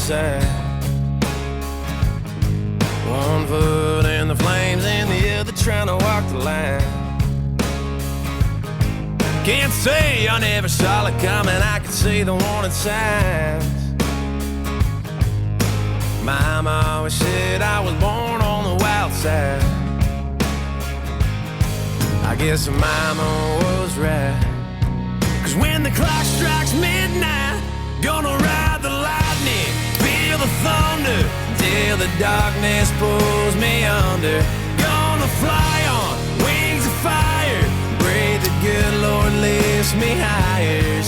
side. One foot in the flames and the other trying to walk the line. Can't say I never saw it coming, I could see the warning signs. Mama always said I was born on the wild side. I guess Mama was right, 'cause when the clock strikes midnight, gonna ride the lightning, feel the thunder, till the darkness pulls me under. Gonna fly on wings of fire, pray the good Lord lifts me higher.